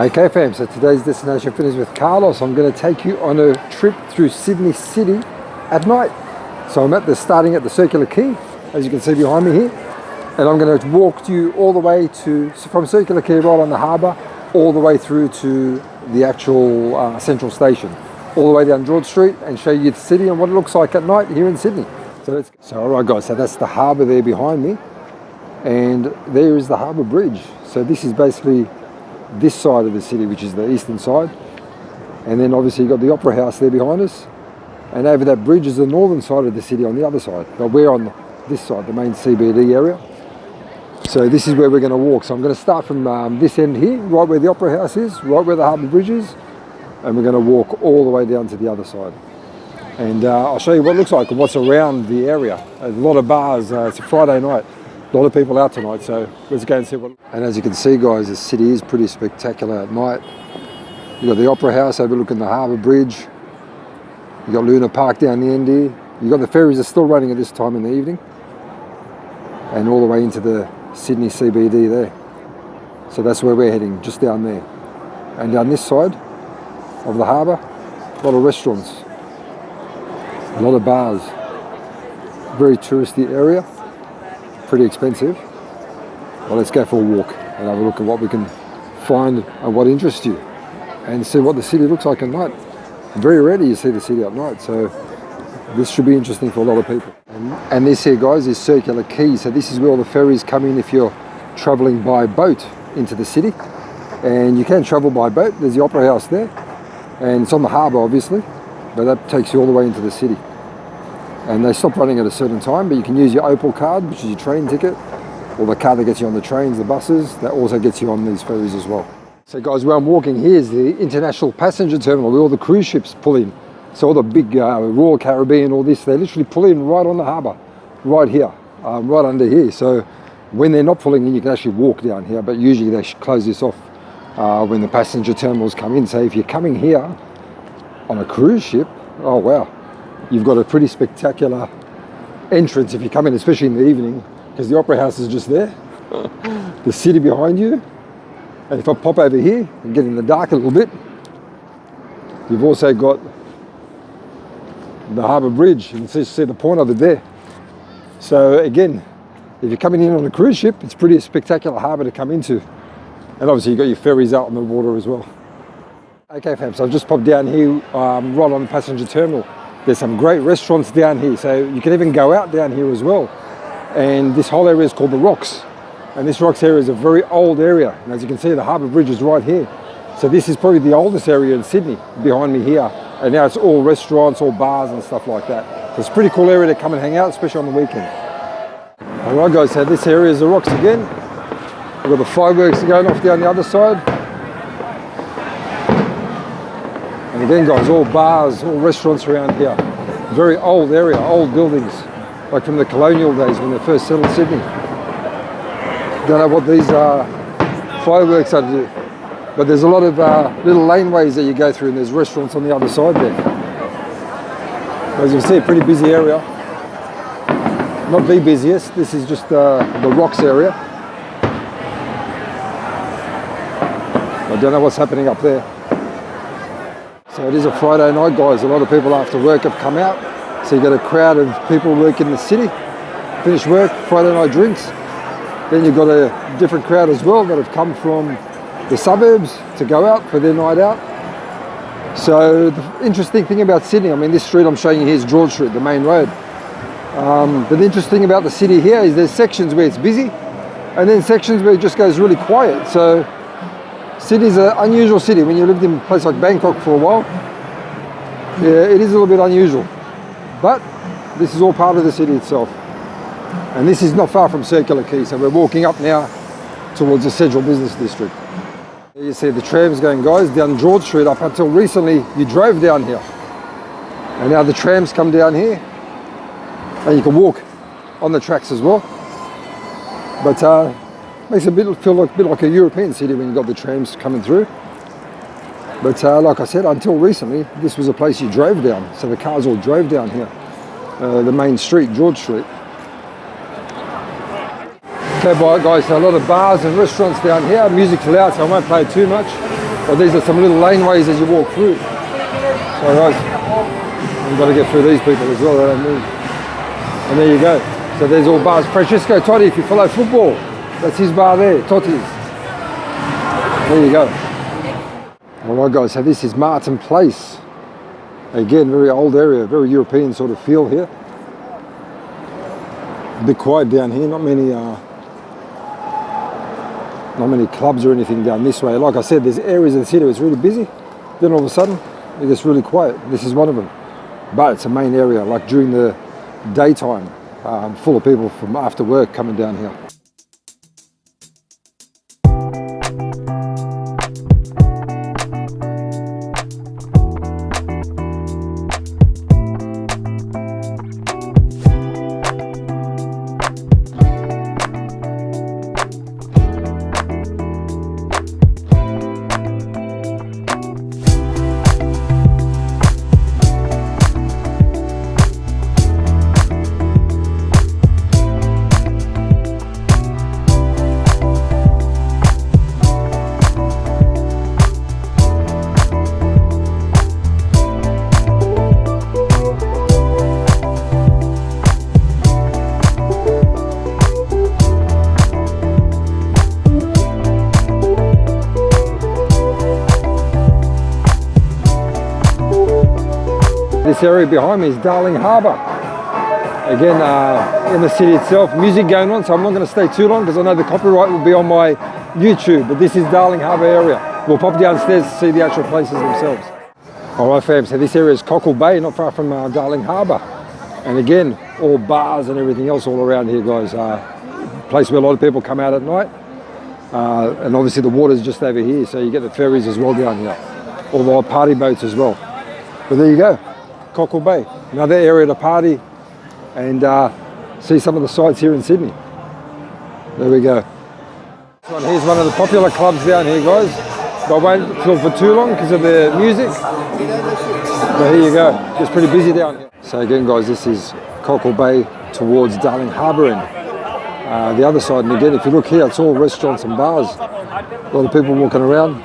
Okay fam, so today's destination finished with Carlos. I'm going to take you on a trip through Sydney City at night. So I'm starting at the Circular Quay, as you can see behind me here. And I'm going to walk you all the way from Circular Quay right on the harbour, all the way through to the actual central station. All the way down George Street and show you the city and what it looks like at night here in Sydney. So alright guys, so that's the harbour there behind me. And there is the Harbour Bridge. So this is basically this side of the city, which is the eastern side, and then obviously you've got the Opera House there behind us, and over that bridge is the northern side of the city on the other side, but we're on this side, the main CBD area. So this is where we're going to walk. So I'm going to start from this end here, right where the Opera House is, right where the Harbour Bridge is, and we're going to walk all the way down to the other side, and I'll show you what it looks like and what's around the area. A lot of bars. It's a Friday night. A lot of people out tonight, so let's go and see what. And as you can see guys, the city is pretty spectacular at night. You've got the Opera House overlooking the Harbour Bridge. You've got Luna Park down the end here. You've got the ferries are still running at this time in the evening. And all the way into the Sydney CBD there. So that's where we're heading, just down there. And down this side of the harbour, a lot of restaurants, a lot of bars. Very touristy area. Pretty expensive. Well, let's go for a walk and have a look at what we can find and what interests you, and see what the city looks like at night. Very rarely you see the city at night, so this should be interesting for a lot of people. And this here guys is Circular Quay. So this is where all the ferries come in if you're travelling by boat into the city, and you can travel by boat. There's the Opera House there, and it's on the harbour obviously, but that takes you all the way into the city. And they stop running at a certain time, but you can use your Opal card, which is your train ticket, or the card that gets you on the trains, the buses, that also gets you on these ferries as well. So guys, where I'm walking here is the International Passenger Terminal, where all the cruise ships pull in. So all the big Royal Caribbean, all this, they literally pull in right on the harbour, right here, right under here. So when they're not pulling in, you can actually walk down here, but usually they close this off when the passenger terminals come in. So if you're coming here on a cruise ship, oh wow. You've got a pretty spectacular entrance if you come in, especially in the evening, because the Opera House is just there. The city behind you. And if I pop over here and get in the dark a little bit, you've also got the Harbour Bridge. You can see the point of it there. So again, if you're coming in on a cruise ship, it's pretty spectacular harbour to come into. And obviously you've got your ferries out on the water as well. Okay fam, so I've just popped down here right on the passenger terminal. There's some great restaurants down here, so you can even go out down here as well. And this whole area is called the Rocks. And this Rocks area is a very old area. And as you can see, the Harbour Bridge is right here. So this is probably the oldest area in Sydney, behind me here. And now it's all restaurants, all bars and stuff like that. So it's a pretty cool area to come and hang out, especially on the weekend. All right guys, so this area is the Rocks again. We've got the fireworks going off down the other side. And again guys, all bars, all restaurants around here. Very old area, old buildings, like from the colonial days when they first settled Sydney. Don't know what these fireworks are to do, but there's a lot of little laneways that you go through, and there's restaurants on the other side there. As you can see, a pretty busy area. Not the busiest, this is just the Rocks area. I don't know what's happening up there. So it is a Friday night guys, a lot of people after work have come out. So you got a crowd of people working in the city, finish work, Friday night drinks. Then you've got a different crowd as well that have come from the suburbs to go out for their night out. So the interesting thing about Sydney, I mean this street I'm showing you here is George Street, the main road. But the interesting thing about the city here is there's sections where it's busy and then sections where it just goes really quiet. So Sydney's an unusual city. When you lived in a place like Bangkok for a while, yeah, it is a little bit unusual. But this is all part of the city itself. And this is not far from Circular Quay, so we're walking up now towards the Central Business District. There you see the trams going, guys, down George Street. Up until recently, you drove down here. And now the trams come down here, and you can walk on the tracks as well. But makes it feel like a bit like a European city when you've got the trams coming through. But like I said, until recently, this was a place you drove down. So the cars all drove down here, the main street, George Street. Okay, bye guys, so a lot of bars and restaurants down here. Music's loud, so I won't play too much. But these are some little laneways as you walk through. So guys, you've got to get through these people as well, they don't move. And there you go. So there's all bars. Francesco Totti, if you follow football, that's his bar there, Totti's. There you go. Alright guys, so this is Martin Place. Again, very old area, very European sort of feel here. A bit quiet down here, not many clubs or anything down this way. Like I said, there's areas of the city where it's really busy. Then all of a sudden, it gets really quiet. This is one of them. But it's a main area, like during the daytime, full of people from after work coming down here. This area behind me is Darling Harbour. Again, in the city itself, music going on, so I'm not going to stay too long because I know the copyright will be on my YouTube, but this is Darling Harbour area. We'll pop downstairs to see the actual places themselves. Alright fam, so this area is Cockle Bay, not far from Darling Harbour. And again, all bars and everything else all around here, guys. Place where a lot of people come out at night. And obviously the water's just over here, so you get the ferries as well down here. All the party boats as well. But there you go. Cockle Bay, another area to party and see some of the sights here in Sydney. There we go. Here's one of the popular clubs down here, guys. But I won't film for too long because of the music. But here you go, it's pretty busy down here. So again guys, this is Cockle Bay towards Darling Harbour end. The other side, and again if you look here, it's all restaurants and bars. A lot of people walking around.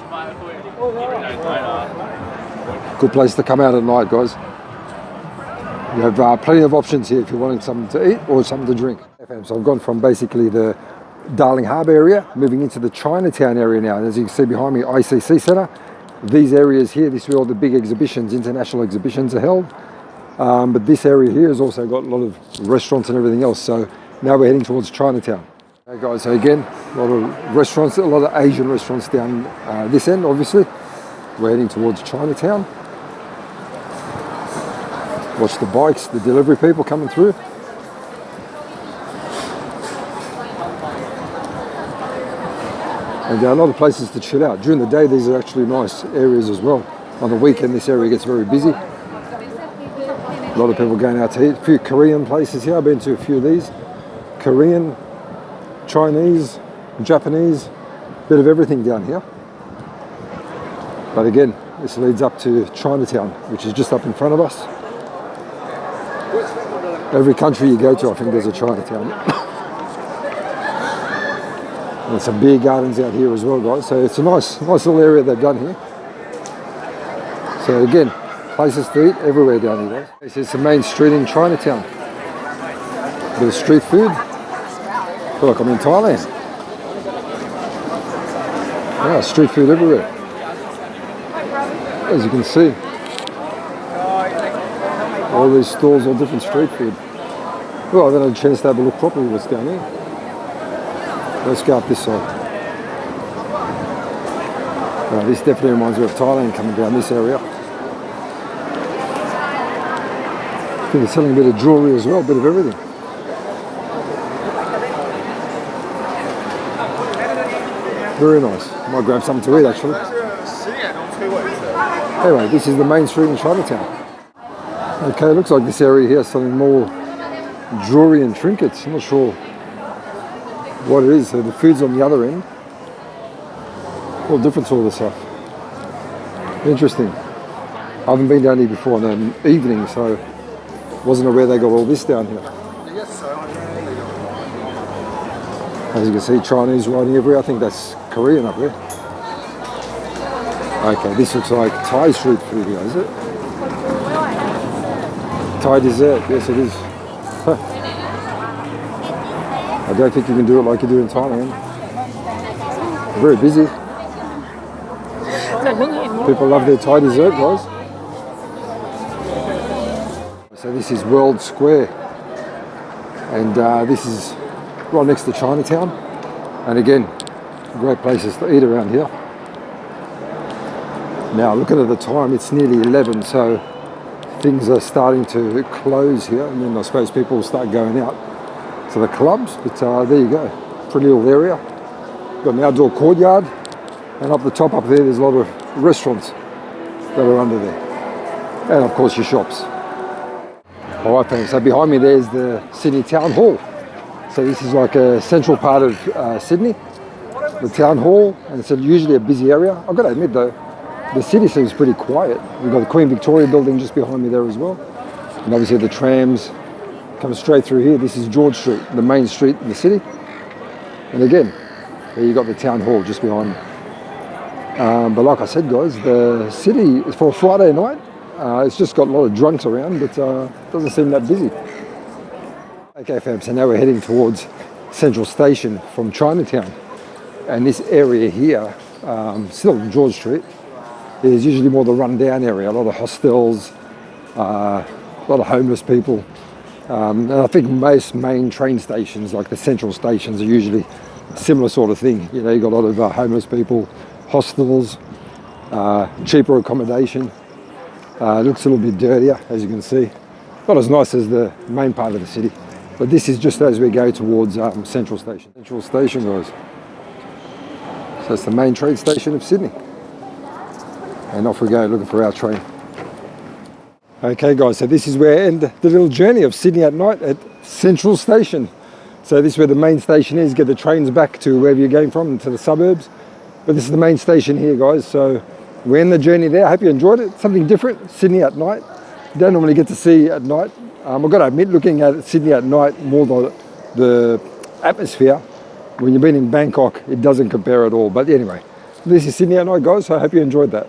Good place to come out at night, guys. You have plenty of options here if you're wanting something to eat or something to drink. So I've gone from basically the Darling Harbour area, moving into the Chinatown area now. And as you can see behind me, ICC Centre. These areas here, this is where all the big exhibitions, international exhibitions are held. But this area here has also got a lot of restaurants and everything else. So now we're heading towards Chinatown. Okay guys, so again, a lot of restaurants, a lot of Asian restaurants down this end, obviously. We're heading towards Chinatown. Watch the bikes, the delivery people coming through. And there are a lot of places to chill out. During the day, these are actually nice areas as well. On the weekend, this area gets very busy. A lot of people going out to eat. A few Korean places here. I've been to a few of these. Korean, Chinese, Japanese, bit of everything down here. But again, this leads up to Chinatown, which is just up in front of us. Every country you go to, I think there's a Chinatown. And some beer gardens out here as well, guys. So it's a nice little area they've done here. So again, places to eat everywhere down here, guys. This is the main street in Chinatown. Bit of street food. I feel like I'm in Thailand. Yeah, street food everywhere. As you can see. All these stalls, all different street food. Well, I haven't had a chance to have a look properly what's down here. Let's go up this side. Right, this definitely reminds me of Thailand coming down this area. I think they're selling a bit of jewellery as well, a bit of everything. Very nice. Might grab something to eat actually. Anyway, this is the main street in Chinatown. Okay, looks like this area here is selling more jewellery and trinkets. I'm not sure what it is. So the food's on the other end. All different sort of stuff. Interesting. I haven't been down here before in the evening, so wasn't aware they got all this down here. As you can see, Chinese writing everywhere. I think that's Korean up there. Okay, this looks like Thai street food here, is it? Thai dessert, yes it is. Huh. I don't think you can do it like you do in Thailand. Very busy. People love their Thai dessert, guys. So this is World Square, and this is right next to Chinatown. And again, great places to eat around here. Now looking at the time, it's nearly 11, so things are starting to close here, and then I suppose people will start going out to the clubs. But there you go, pretty little area. Got an outdoor courtyard, and up the top up there, there's a lot of restaurants that are under there, and of course your shops. All right, folks. So behind me there's the Sydney Town Hall. So this is like a central part of Sydney, the Town Hall, and it's usually a busy area. I've got to admit though, the city seems pretty quiet. We've got the Queen Victoria building just behind me there as well. And obviously the trams come straight through here. This is George Street, the main street in the city. And again, there you got the Town Hall just behind me. But like I said, guys, the city, for a Friday night, it's just got a lot of drunks around, but doesn't seem that busy. Okay, fam, so now we're heading towards Central Station from Chinatown. And this area here, still on George Street, is usually more the run-down area. A lot of hostels, a lot of homeless people. And I think most main train stations, like the central stations, are usually a similar sort of thing. You know, you've got a lot of homeless people, hostels, cheaper accommodation. It looks a little bit dirtier, as you can see. Not as nice as the main part of the city. But this is just as we go towards Central Station. Central Station, guys. So it's the main train station of Sydney. And off we go looking for our train. Okay guys, so this is where I end the little journey of Sydney at night at Central Station. So this is where the main station is, get the trains back to wherever you're going from, to the suburbs. But this is the main station here, guys. So we're in the journey there. I hope you enjoyed it. Something different, Sydney at night. You don't normally get to see at night. I've got to admit, looking at Sydney at night, more the atmosphere, when you've been in Bangkok, it doesn't compare at all. But anyway, this is Sydney at night, guys, so I hope you enjoyed that.